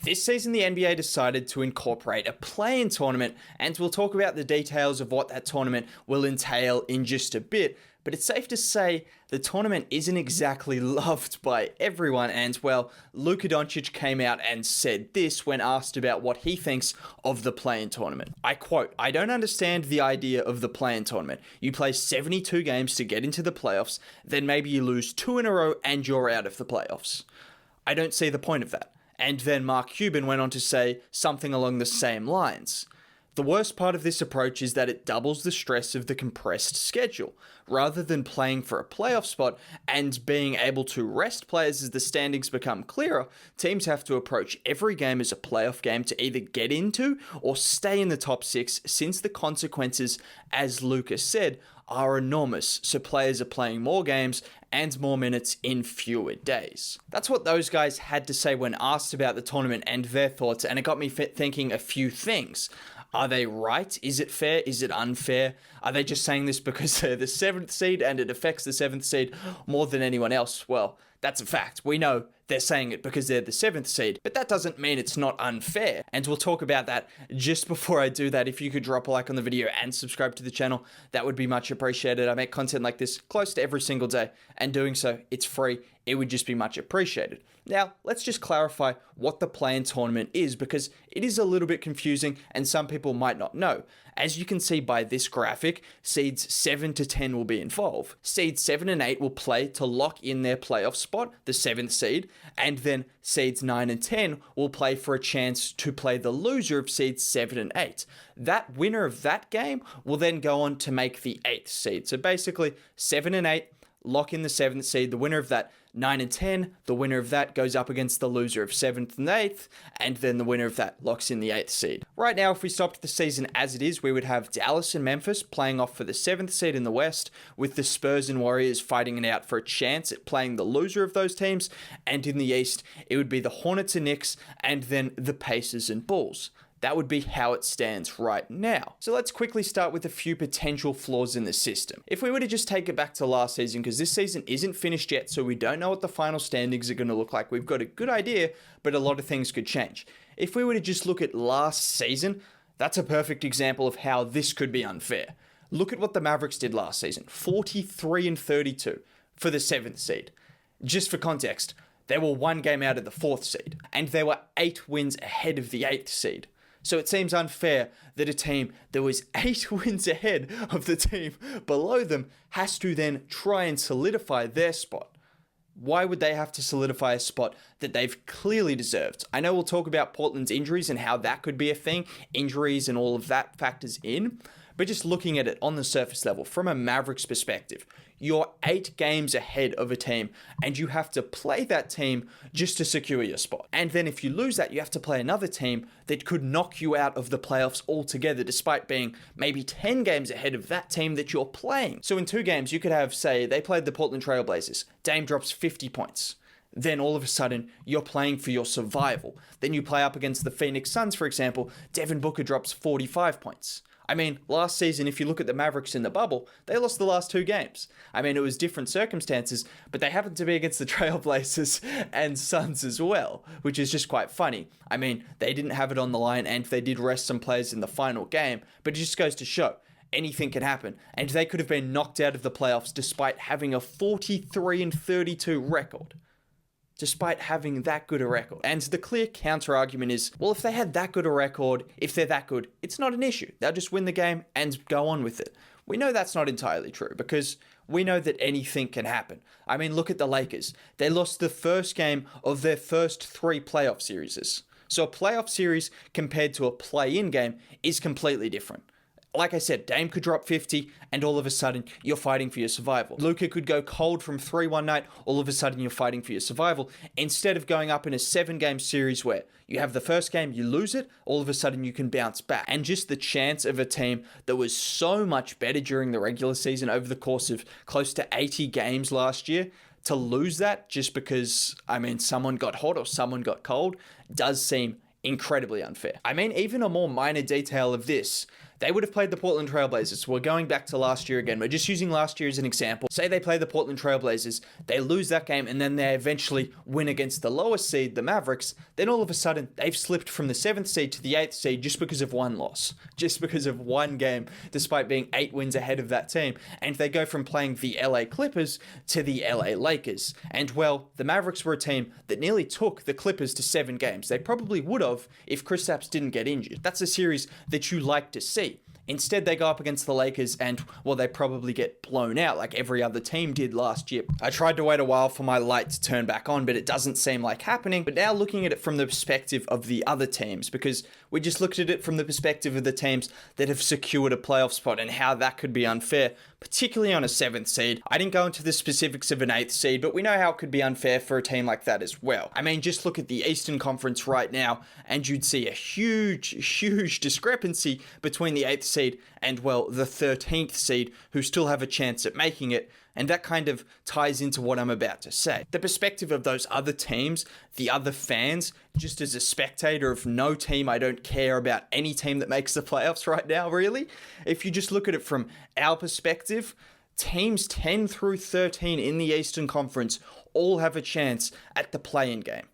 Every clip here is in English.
This season, the NBA decided to incorporate a play-in tournament, and we'll talk about the details of what that tournament will entail in just a bit. But it's safe to say the tournament isn't exactly loved by everyone, and well, Luka Doncic came out and said this when asked about what he thinks of the play-in tournament. I quote, "I don't understand the idea of the play-in tournament. You play 72 games to get into the playoffs, then maybe you lose 2 in a row and you're out of the playoffs. I don't see the point of that." And then Mark Cuban went on to say something along the same lines. The worst part of this approach is that it doubles the stress of the compressed schedule. Rather than playing for a playoff spot and being able to rest players as the standings become clearer, teams have to approach every game as a playoff game to either get into or stay in the top 6, since the consequences, as Lucas said, are enormous, so players are playing more games and more minutes in fewer days. That's what those guys had to say when asked about the tournament and their thoughts, and it got me thinking a few things. Are they right? Is it fair? Is it unfair? Are they just saying this because they're the 7th seed and it affects the 7th seed more than anyone else? Well, that's a fact. We know they're saying it because they're the 7th seed, but that doesn't mean it's not unfair. And we'll talk about that. Just before I do that, if you could drop a like on the video and subscribe to the channel, that would be much appreciated. I make content like this close to every single day, and doing so, it's free. It would just be much appreciated. Now, let's just clarify what the play-in tournament is, because it is a little bit confusing and some people might not know. As you can see by this graphic, seeds 7 to 10 will be involved. Seeds 7 and 8 will play to lock in their playoff spot, the 7th seed, and then seeds 9 and 10 will play for a chance to play the loser of seeds 7 and 8. That winner of that game will then go on to make the 8th seed. So basically, 7 and 8 lock in the 7th seed. The winner of that 9 and 10, the winner of that goes up against the loser of 7th and 8th, and then the winner of that locks in the 8th seed. Right now, if we stopped the season as it is, we would have Dallas and Memphis playing off for the 7th seed in the West, with the Spurs and Warriors fighting it out for a chance at playing the loser of those teams, and in the East, it would be the Hornets and Knicks, and then the Pacers and Bulls. That would be how it stands right now. So let's quickly start with a few potential flaws in the system. If we were to just take it back to last season, because this season isn't finished yet, so we don't know what the final standings are going to look like. We've got a good idea, but a lot of things could change. If we were to just look at last season, that's a perfect example of how this could be unfair. Look at what the Mavericks did last season, 43 and 32 for the 7th seed. Just for context, they were 1 game out of the 4th seed, and they were 8 wins ahead of the 8th seed. So it seems unfair that a team that was 8 wins ahead of the team below them has to then try and solidify their spot. Why would they have to solidify a spot that they've clearly deserved? I know we'll talk about Portland's injuries and how that could be a thing, injuries and all of that factors in, but just looking at it on the surface level, from a Mavericks perspective, you're 8 games ahead of a team and you have to play that team just to secure your spot. And then if you lose that, you have to play another team that could knock you out of the playoffs altogether, despite being maybe 10 games ahead of that team that you're playing. So in 2 games, you could have, say, they played the Portland Trail Blazers. Dame drops 50 points. Then all of a sudden, you're playing for your survival. Then you play up against the Phoenix Suns, for example. Devin Booker drops 45 points. I mean, last season, if you look at the Mavericks in the bubble, they lost the last 2 games. I mean, it was different circumstances, but they happened to be against the Trailblazers and Suns as well, which is just quite funny. I mean, they didn't have it on the line, and they did rest some players in the final game, but it just goes to show anything can happen, and they could have been knocked out of the playoffs despite having a 43 and 32 record. Despite having that good a record. And the clear counter argument is, well, if they had that good a record, if they're that good, it's not an issue. They'll just win the game and go on with it. We know that's not entirely true, because we know that anything can happen. I mean, look at the Lakers. They lost the first game of their first 3 playoff series. So a playoff series compared to a play-in game is completely different. Like I said, Dame could drop 50, and all of a sudden, you're fighting for your survival. Luka could go cold from 3 one night, all of a sudden you're fighting for your survival, instead of going up in a 7-game series where you have the first game, you lose it, all of a sudden you can bounce back. And just the chance of a team that was so much better during the regular season over the course of close to 80 games last year, to lose that just because, I mean, someone got hot or someone got cold, does seem incredibly unfair. I mean, even a more minor detail of this, they would have played the Portland Trailblazers. So we're going back to last year again. We're just using last year as an example. Say they play the Portland Trailblazers, they lose that game, and then they eventually win against the lowest seed, the Mavericks. Then all of a sudden, they've slipped from the 7th seed to the 8th seed just because of one loss. Just because of one game, despite being 8 wins ahead of that team. And they go from playing the LA Clippers to the LA Lakers. And well, the Mavericks were a team that nearly took the Clippers to 7 games. They probably would have if Kristaps didn't get injured. That's a series that you like to see. Instead, they go up against the Lakers and, well, they probably get blown out like every other team did last year. I tried to wait a while for my light to turn back on, but it doesn't seem like happening. But now looking at it from the perspective of the other teams, because we just looked at it from the perspective of the teams that have secured a playoff spot and how that could be unfair, particularly on a 7th seed. I didn't go into the specifics of an 8th seed, but we know how it could be unfair for a team like that as well. I mean, just look at the Eastern Conference right now, and you'd see a huge discrepancy between the 8th seed and, well, the 13th seed, who still have a chance at making it. And that kind of ties into what I'm about to say. The perspective of those other teams, the other fans, just as a spectator of no team, I don't care about any team that makes the playoffs right now, really. If you just look at it from our perspective, teams 10 through 13 in the Eastern Conference all have a chance at the play-in game.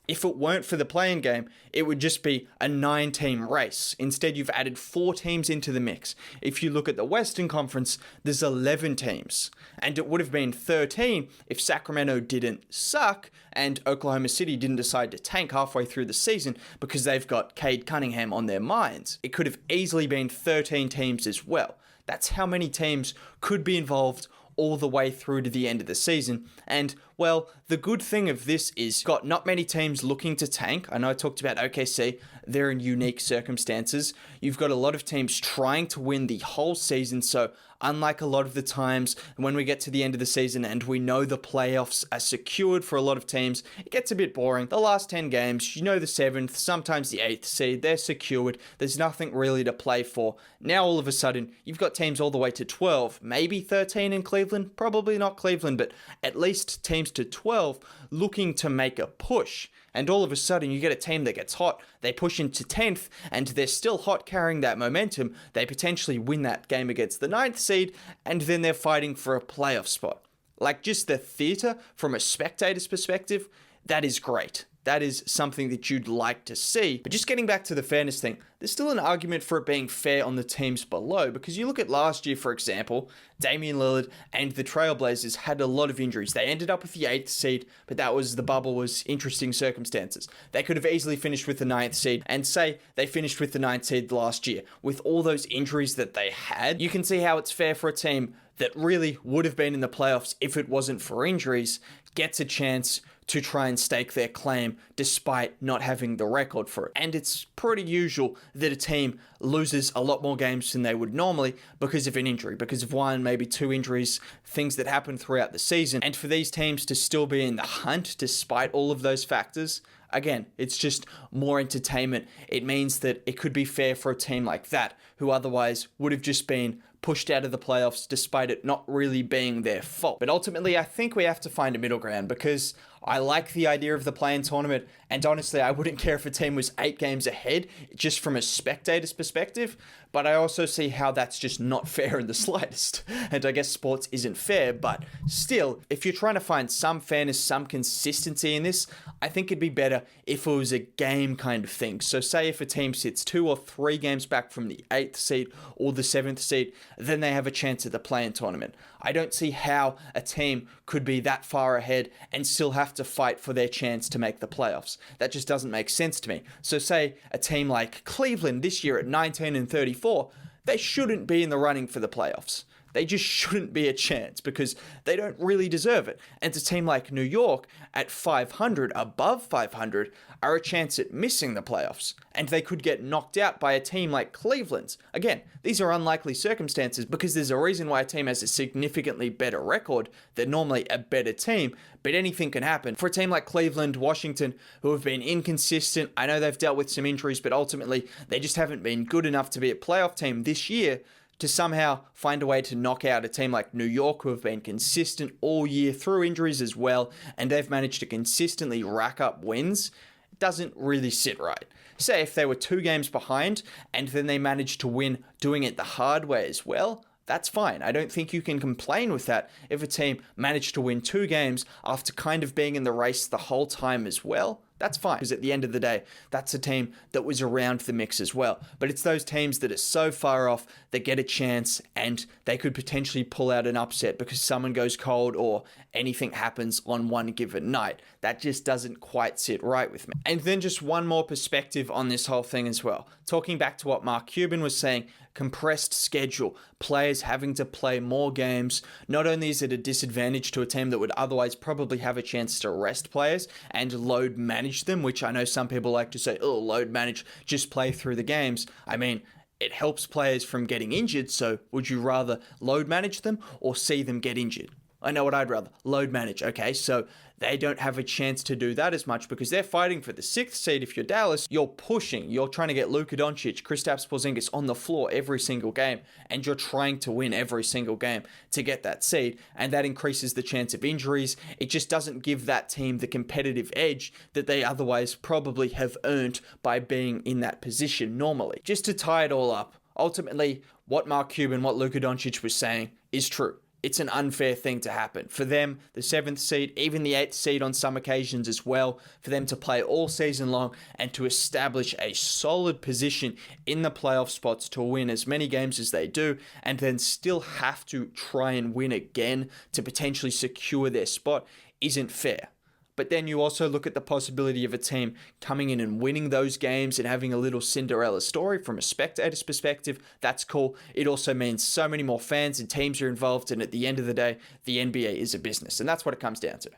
If it weren't for the play-in game, it would just be a 9-team race. Instead, you've added 4 teams into the mix. If you look at the Western Conference, there's 11 teams. And it would have been 13 if Sacramento didn't suck and Oklahoma City didn't decide to tank halfway through the season because they've got Cade Cunningham on their minds. It could have easily been 13 teams as well. That's how many teams could be involved all the way through to the end of the season. And, well, the good thing of this is got not many teams looking to tank. I know I talked about OKC. They're in unique circumstances. You've got a lot of teams trying to win the whole season. So unlike a lot of the times when we get to the end of the season and we know the playoffs are secured for a lot of teams, it gets a bit boring. The last 10 games, you know the 7th, sometimes the 8th seed, they're secured. There's nothing really to play for. Now all of a sudden, you've got teams all the way to 12, maybe 13 in Cleveland, probably not Cleveland, but at least teams to 12 looking to make a push. And all of a sudden, you get a team that gets hot, they push into 10th, and they're still hot carrying that momentum. They potentially win that game against the 9th seed, and then they're fighting for a playoff spot. Like, just the theater from a spectator's perspective, that is great. That is something that you'd like to see. But just getting back to the fairness thing, there's still an argument for it being fair on the teams below, because you look at last year, for example, Damian Lillard and the Trailblazers had a lot of injuries. They ended up with the 8th seed, but the bubble was interesting circumstances. They could have easily finished with the 9th seed, and say they finished with the 9th seed last year. With all those injuries that they had, you can see how it's fair for a team that really would have been in the playoffs if it wasn't for injuries, gets a chance to try and stake their claim despite not having the record for it. And it's pretty usual that a team loses a lot more games than they would normally because of an injury, because of 1, maybe 2 injuries, things that happen throughout the season. And for these teams to still be in the hunt despite all of those factors, again, it's just more entertainment. It means that it could be fair for a team like that, who otherwise would have just been pushed out of the playoffs despite it not really being their fault. But ultimately, I think we have to find a middle ground, because I like the idea of the play-in tournament, and honestly, I wouldn't care if a team was 8 games ahead, just from a spectator's perspective, but I also see how that's just not fair in the slightest. And I guess sports isn't fair, but still, if you're trying to find some fairness, some consistency in this, I think it'd be better if it was a game kind of thing. So say if a team sits 2 or 3 games back from the 8th seed or the 7th seed, then they have a chance at the play-in tournament. I don't see how a team could be that far ahead and still have to fight for their chance to make the playoffs. That just doesn't make sense to me. So say a team like Cleveland this year at 19-34, they shouldn't be in the running for the playoffs. They just shouldn't be a chance because they don't really deserve it. And a team like New York at 500, above 500, are a chance at missing the playoffs. And they could get knocked out by a team like Cleveland's. Again, these are unlikely circumstances because there's a reason why a team has a significantly better record than normally a better team. But anything can happen. For a team like Cleveland, Washington, who have been inconsistent, I know they've dealt with some injuries, but ultimately they just haven't been good enough to be a playoff team this year, to somehow find a way to knock out a team like New York, who have been consistent all year through injuries as well, and they've managed to consistently rack up wins. doesn't really sit right. Say if they were 2 games behind and then they managed to win doing it the hard way as well, that's fine. I don't think you can complain with that if a team managed to win 2 games after kind of being in the race the whole time as well. That's fine, because at the end of the day, that's a team that was around the mix as well. But it's those teams that are so far off that get a chance and they could potentially pull out an upset because someone goes cold or anything happens on one given night. That just doesn't quite sit right with me. And then just one more perspective on this whole thing as well. Talking back to what Mark Cuban was saying, compressed schedule, players having to play more games. Not only is it a disadvantage to a team that would otherwise probably have a chance to rest players and load manage them, which I know some people like to say, oh, load manage, just play through the games. I mean, it helps players from getting injured, so would you rather load manage them or see them get injured? I know what I'd rather. Load manage. Okay, so they don't have a chance to do that as much because they're fighting for the 6th seed. If you're Dallas, you're pushing. You're trying to get Luka Doncic, Kristaps Porzingis on the floor every single game, and you're trying to win every single game to get that seed, and that increases the chance of injuries. It just doesn't give that team the competitive edge that they otherwise probably have earned by being in that position normally. Just to tie it all up, ultimately, what Mark Cuban, what Luka Doncic was saying is true. It's an unfair thing to happen. For them, the 7th seed, even the 8th seed on some occasions as well, for them to play all season long and to establish a solid position in the playoff spots to win as many games as they do, and then still have to try and win again to potentially secure their spot isn't fair. But then you also look at the possibility of a team coming in and winning those games and having a little Cinderella story from a spectator's perspective. That's cool. It also means so many more fans and teams are involved. And at the end of the day, the NBA is a business. And that's what it comes down to.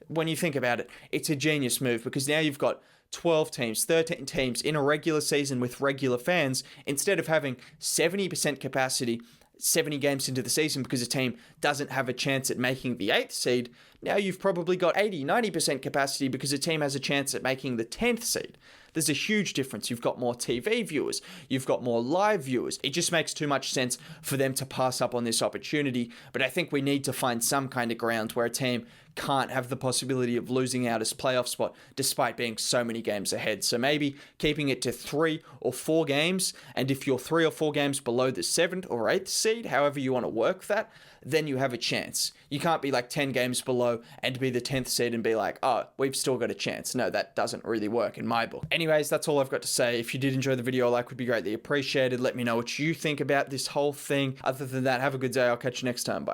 When you think about it, it's a genius move because now you've got 12 teams, 13 teams in a regular season with regular fans instead of having 70% capacity 70 games into the season because a team doesn't have a chance at making the 8th seed. Now you've probably got 80-90% capacity because a team has a chance at making the 10th seed. There's a huge difference. You've got more TV viewers. You've got more live viewers. It just makes too much sense for them to pass up on this opportunity. But I think we need to find some kind of ground where a team can't have the possibility of losing out as playoff spot despite being so many games ahead. So maybe keeping it to 3 or 4 games. And if you're 3 or 4 games below the 7th or 8th seed, however you want to work that, then you have a chance. You can't be like 10 games below and be the 10th seed and be like, oh, we've still got a chance. No, that doesn't really work in my book. Anyways, that's all I've got to say. If you did enjoy the video, a like would be greatly appreciated. Let me know what you think about this whole thing. Other than that, have a good day. I'll catch you next time. Bye.